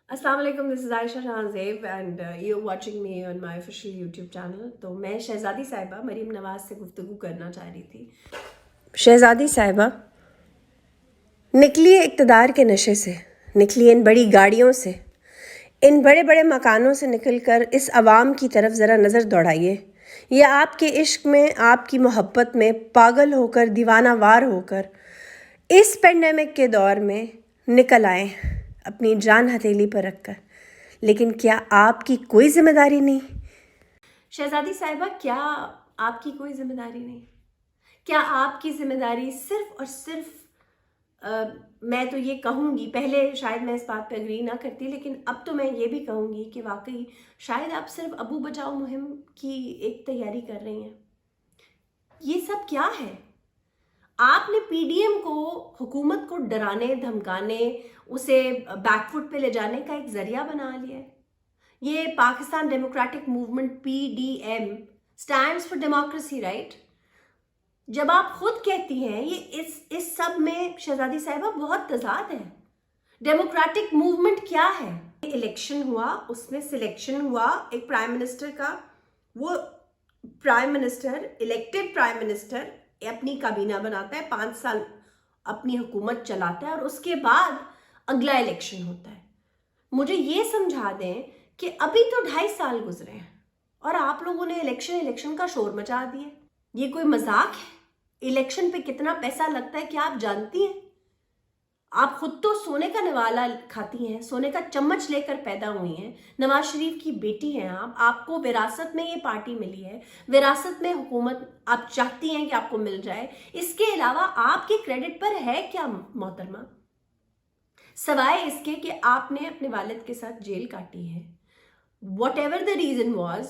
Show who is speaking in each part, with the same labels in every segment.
Speaker 1: अस्सलाम वालेकुम, this is Ayesha Shahzeb and you are watching me on my official YouTube channel. तो मैं शहज़ादी साहिबा मरीम नवाज़ से गुफ्तगू करना चाह रही थी। शहज़ादी साहिबा, निकलिए इक़्तिदार के नशे से, निकलिए इन बड़ी गाड़ियों से, इन बड़े बड़े मकानों से निकलकर इस आवाम की तरफ ज़रा नज़र दौड़ाइए। ये आपके इश्क में, आपकी मोहब्बत में पागल होकर, दीवाना वार होकर इस पेंडेमिक के दौर में निकल आए अपनी जान हथेली पर रखकर। लेकिन क्या आपकी कोई जिम्मेदारी नहीं? शहज़ादी साहिबा, क्या आपकी कोई जिम्मेदारी नहीं? क्या आपकी जिम्मेदारी सिर्फ और सिर्फ मैं तो ये कहूँगी, पहले शायद मैं इस बात पे एग्री ना करती, लेकिन अब तो मैं ये भी कहूँगी कि वाकई शायद आप सिर्फ अबू बचाओ मुहिम की एक तैयारी कर रही हैं। ये सब क्या है? आपने पीडीएम को, हुकूमत को डराने धमकाने, उसे बैकफुट पे ले जाने का एक जरिया बना लिया है। ये Pakistan democratic movement PDM stands for democracy, right? जब आप खुद कहती हैं, ये इस सब में शहजादी साहिबा बहुत तजाद है। डेमोक्रेटिक मूवमेंट क्या है? इलेक्शन हुआ, उसमें सिलेक्शन हुआ एक प्राइम मिनिस्टर का। वो prime minister, elected prime minister अपनी काबीना बनाता है, 5 साल अपनी हुकूमत चलाता है और उसके बाद अगला इलेक्शन होता है। मुझे ये समझा दें कि अभी तो 2.5 साल गुजरे हैं और आप लोगों ने इलेक्शन का शोर मचा दिया। ये कोई मजाक है? इलेक्शन पे कितना पैसा लगता है क्या आप जानती हैं? आप खुद तो सोने का निवाला खाती हैं, सोने का चम्मच लेकर पैदा हुई हैं, नवाज शरीफ की बेटी हैं आप। आपको विरासत में ये पार्टी मिली है, विरासत में हुकूमत आप चाहती हैं कि आपको मिल जाए। इसके अलावा आपके क्रेडिट पर है क्या मोहतरमा, सवाए इसके कि आपने अपने वालिद के साथ जेल काटी है। Whatever the reason was,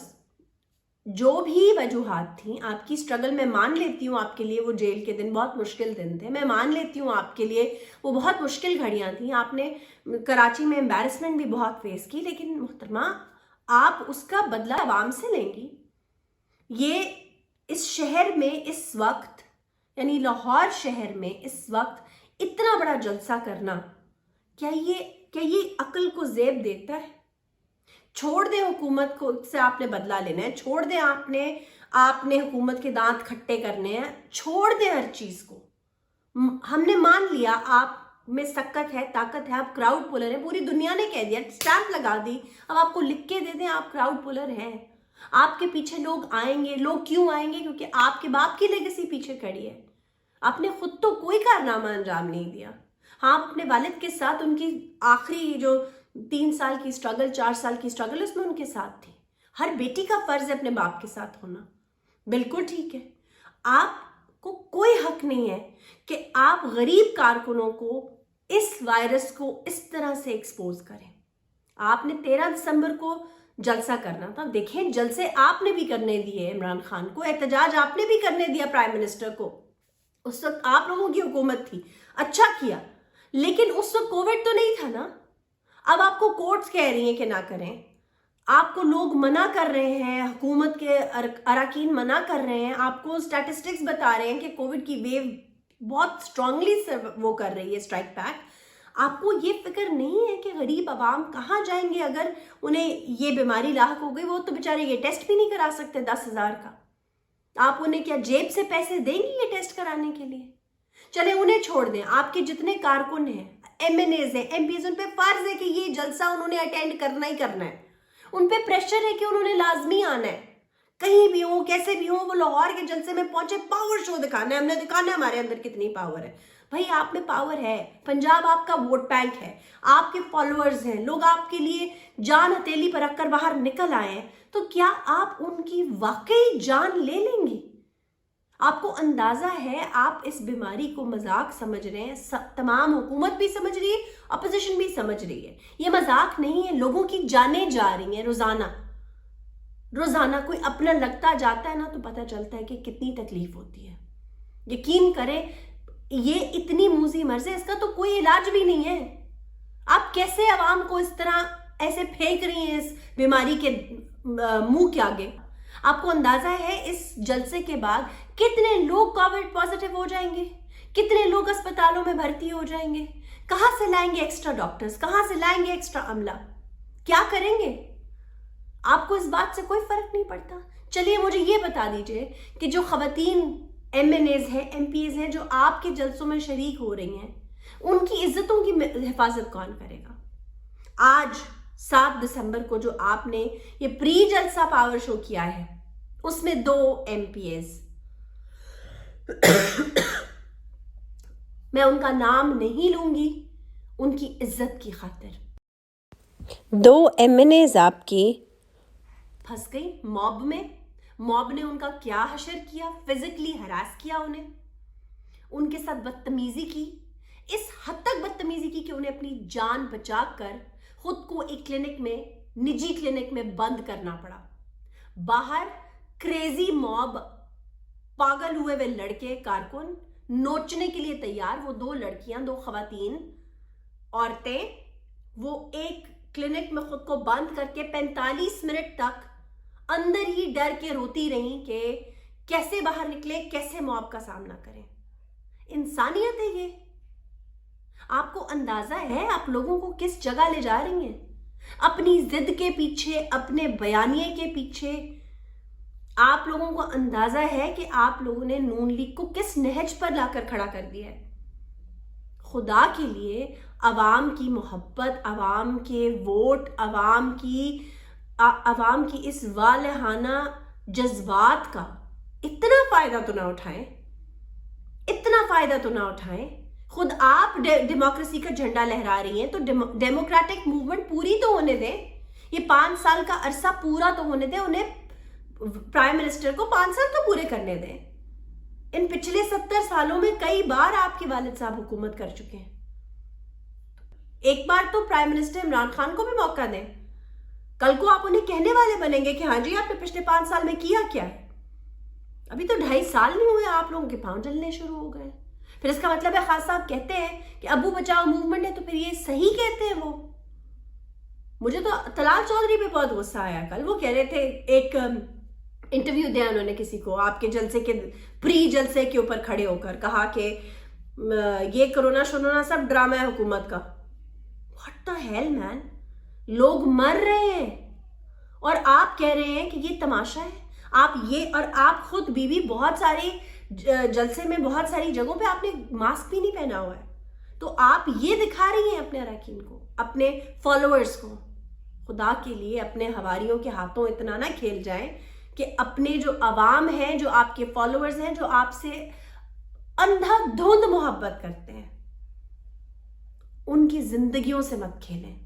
Speaker 1: जो भी वजूहात थी आपकी स्ट्रगल, मैं मान लेती हूँ आपके लिए वो जेल के दिन बहुत मुश्किल दिन थे, मैं मान लेती हूँ आपके लिए वो बहुत मुश्किल घड़ियाँ थी, आपने कराची में एम्बैरसमेंट भी बहुत फेस की, लेकिन मोहतरमा आप उसका बदला आवाम से लेंगी। ये इस शहर में इस वक्त, यानी लाहौर शहर में इस वक्त इतना बड़ा जलसा करना, क्या ये अक्ल को ज़ेब देता है? छोड़ दें हुकूमत को, से आपने बदला लेना है, छोड़ दें आपने हुकूमत के दांत खट्टे करने हैं, छोड़ दें हर चीज को। हमने मान लिया आप में सकत है, ताकत है, आप क्राउड पुलर है, पूरी दुनिया ने कह दिया, स्टैंप लगा दी। अब आपको लिख के दे दें आप क्राउड पुलर हैं। आपके पीछे लोग आएंगे। लोग क्यों आएंगे? क्योंकि आपके बाप की लेगेसी पीछे खड़ी है। आपने खुद तो कोई कारनामा अंजाम नहीं दिया। हाँ, आप अपने वालिद के साथ उनकी आखिरी जो 3 साल की स्ट्रगल, 4 साल की स्ट्रगल, उसमें उनके साथ थी। हर बेटी का फर्ज है अपने बाप के साथ होना, बिल्कुल ठीक है। आपको कोई हक नहीं है कि आप गरीब कारकुनों को, इस वायरस को इस तरह से एक्सपोज करें। आपने 13 दिसंबर को जलसा करना था, देखें जलसे आपने भी करने दिए, इमरान खान को एहतजाज आपने भी करने दिया, प्राइम मिनिस्टर को। उस वक्त आप लोगों की हुकूमत थी, अच्छा किया, लेकिन उस वक्त कोविड तो नहीं था ना। अब आपको कोर्ट्स कह रही हैं कि ना करें, आपको लोग मना कर रहे हैं, हुकूमत के अरकान मना कर रहे हैं, आपको स्टैटिस्टिक्स बता रहे हैं कि कोविड की वेव बहुत स्ट्रांगली वो कर रही है, स्ट्राइक बैक। आपको ये फिक्र नहीं है कि गरीब आवाम कहाँ जाएंगे अगर उन्हें ये बीमारी लाहक हो गई? वो तो बेचारे ये टेस्ट भी नहीं करा सकते 10,000 का। आप उन्हें क्या जेब से पैसे देंगी ये टेस्ट कराने के लिए? चले उन्हें छोड़ दें, आपके जितने कारकुन हैं, एमएनएज हैं, एमपीज, उन पे फर्ज है कि ये जलसा उन्होंने अटेंड करना ही करना है। उन पे प्रेशर है कि उन्होंने लाजमी आना है, कहीं भी हो, कैसे भी हो, वो लाहौर के जलसे में पहुंचे, पावर शो दिखाना है, हमने दिखाना है हमारे अंदर कितनी पावर है। भाई आप में पावर है, पंजाब आपका वोट बैंक है, आपके फॉलोअर्स हैं, लोग आपके लिए जान हथेली पर रखकर बाहर निकल आए हैं, तो क्या आप उनकी वाकई जान ले लेंगी? आपको अंदाजा है आप इस बीमारी को मजाक समझ रहे हैं, तमाम हुकूमत भी समझ रही है, अपोजिशन भी समझ रही है। ये मजाक नहीं है, लोगों की जानें जा रही हैं रोजाना कोई अपना लगता जाता है ना, तो पता चलता है कि कितनी तकलीफ होती है। यकीन करें, ये इतनी मूजी मर्ज है, इसका तो कोई इलाज भी नहीं है। आप कैसे आवाम को इस तरह ऐसे फेंक रही हैं इस बीमारी के मुंह के आगे? आपको अंदाजा है इस जलसे के बाद कितने लोग कोविड पॉजिटिव हो जाएंगे, कितने लोग अस्पतालों में भर्ती हो जाएंगे, कहाँ से लाएंगे एक्स्ट्रा डॉक्टर्स, कहाँ से लाएंगे एक्स्ट्रा अमला, क्या करेंगे? आपको इस बात से कोई फर्क नहीं पड़ता। चलिए मुझे ये बता दीजिए कि जो खवातीन MNAs हैं, MPs हैं, जो आपके जलसों में शरीक हो रही हैं, उनकी इज्जतों की हिफाजत कौन करेगा? आज 7 दिसंबर को जो आपने ये प्री जलसा पावर शो किया है, उसमें 2 MPs, मैं उनका नाम नहीं लूंगी, उनकी इज्जत की खातिर 2 MNAs आपकी फंस गई मॉब में। मॉब ने उनका क्या हशर किया, फिजिकली हरास किया उन्हें, उनके साथ बदतमीजी की, इस हद तक बदतमीजी की कि उन्हें अपनी जान बचाकर खुद को एक क्लिनिक में, निजी क्लिनिक में बंद करना पड़ा। बाहर क्रेजी मॉब, पागल हुए वे लड़के कारकुन नोचने के लिए तैयार, वो 2 लड़कियां, 2 खवातीन औरतें, वो एक क्लिनिक में खुद को बंद करके 45 मिनट तक अंदर ही डर के रोती रही कि कैसे बाहर निकले, कैसे मॉब का सामना करें। इंसानियत है ये? आपको अंदाजा है आप लोगों को किस जगह ले जा रही हैं? अपनी जिद के पीछे, अपने बयानिए के पीछे। आप लोगों को अंदाजा है कि आप लोगों ने नून लीग को किस नहज पर लाकर खड़ा कर दिया है। खुदा के लिए अवाम की मोहब्बत, अवाम के वोट, अवाम की इस वालहाना जज्बात का इतना फायदा तो ना उठाएं, इतना फायदा तो ना उठाएं। खुद आप डेमोक्रेसी का झंडा लहरा रही हैं, तो डेमोक्रेटिक मूवमेंट पूरी तो होने दें। ये 5 साल का अरसा पूरा तो होने दें, उन्हें प्राइम मिनिस्टर को 5 साल तो पूरे करने दें। इन पिछले 70 सालों में कई बार आपके वालिद साहब हुकूमत कर चुके हैं। एक बार तो प्राइम मिनिस्टर इमरान खान को भी मौका दें। कल को आप उन्हें कहने वाले बनेंगे कि हाँ जी आपने पिछले 5 साल में किया क्या है। अभी तो 2.5 साल नहीं हुए, आप लोगों के पांव जलने शुरू हो गए। फिर इसका मतलब है खास साहब कहते हैं कि अबू बचाओ मूवमेंट है, तो फिर ये सही कहते हैं वो। मुझे तो तलाल चौधरी पे बहुत गुस्सा आया कल। वो कह रहे थे, एक इंटरव्यू दिया उन्होंने किसी को, आपके जलसे के प्री जलसे के ऊपर खड़े होकर कहा कि ये कोरोना शोरोना सब ड्रामा है हुकूमत का। व्हाट द हेल मैन, लोग मर रहे हैं और आप कह रहे हैं कि ये तमाशा है। आप ये, और आप खुद बीवी बहुत सारे जलसे में, बहुत सारी जगहों पे आपने मास्क भी नहीं पहना हुआ है, तो आप ये दिखा रही हैं अपने अरकान को, अपने फॉलोअर्स को। खुदा के लिए अपने हवारियों के हाथों इतना ना खेल जाएं कि अपने जो अवाम हैं, जो आपके फॉलोअर्स हैं, जो आपसे अंधाधुंध मोहब्बत करते हैं, उनकी जिंदगियों से मत खेलें।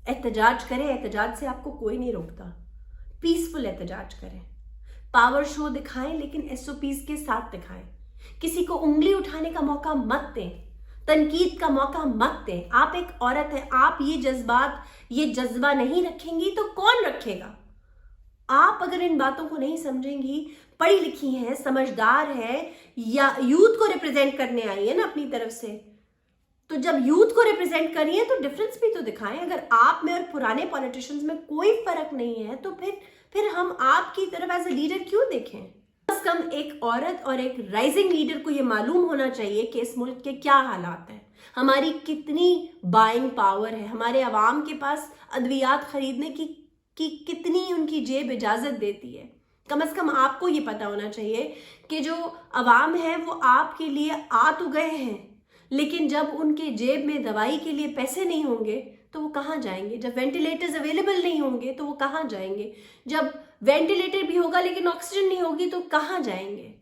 Speaker 1: एहतजाज करें, एहतजाज से आपको कोई नहीं रोकता। पीसफुल एहतजाज करें, पावर शो दिखाएं, लेकिन SOPs के साथ दिखाएं। किसी को उंगली उठाने का मौका मत दें, तनकीद का मौका मत दें। आप एक औरत हैं, आप ये जज्बा नहीं रखेंगी तो कौन रखेगा? आप अगर इन बातों को नहीं समझेंगी, पढ़ी लिखी हैं, समझदार हैं, या यूथ को रिप्रेजेंट करने आई है ना अपनी तरफ से, तो जब यूथ को रिप्रेजेंट करिए तो डिफरेंस भी तो दिखाएं। अगर आप में और पुराने पॉलिटिशियंस में कोई फर्क नहीं है, तो फिर हम आपकी तरफ एज ए लीडर क्यों देखें? कम से कम एक औरत और एक राइजिंग लीडर को ये मालूम होना चाहिए कि इस मुल्क के क्या हालात हैं, हमारी कितनी बाइंग पावर है, हमारे अवाम के पास अद्वियात खरीदने की कितनी उनकी जेब इजाजत देती है। कम से कम आपको ये पता होना चाहिए कि जो अवाम है वो आपके लिए आ तो गए हैं, लेकिन जब उनके जेब में दवाई के लिए पैसे नहीं होंगे तो वो कहाँ जाएंगे? जब वेंटिलेटर्स अवेलेबल नहीं होंगे तो वो कहाँ जाएंगे? जब वेंटिलेटर भी होगा लेकिन ऑक्सीजन नहीं होगी तो कहाँ जाएंगे?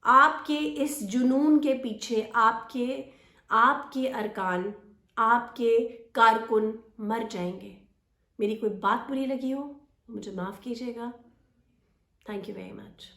Speaker 1: आपके इस जुनून के पीछे आपके अरकान, आपके कारकुन मर जाएंगे। मेरी कोई बात बुरी लगी हो मुझे माफ़ कीजिएगा। Thank you very much.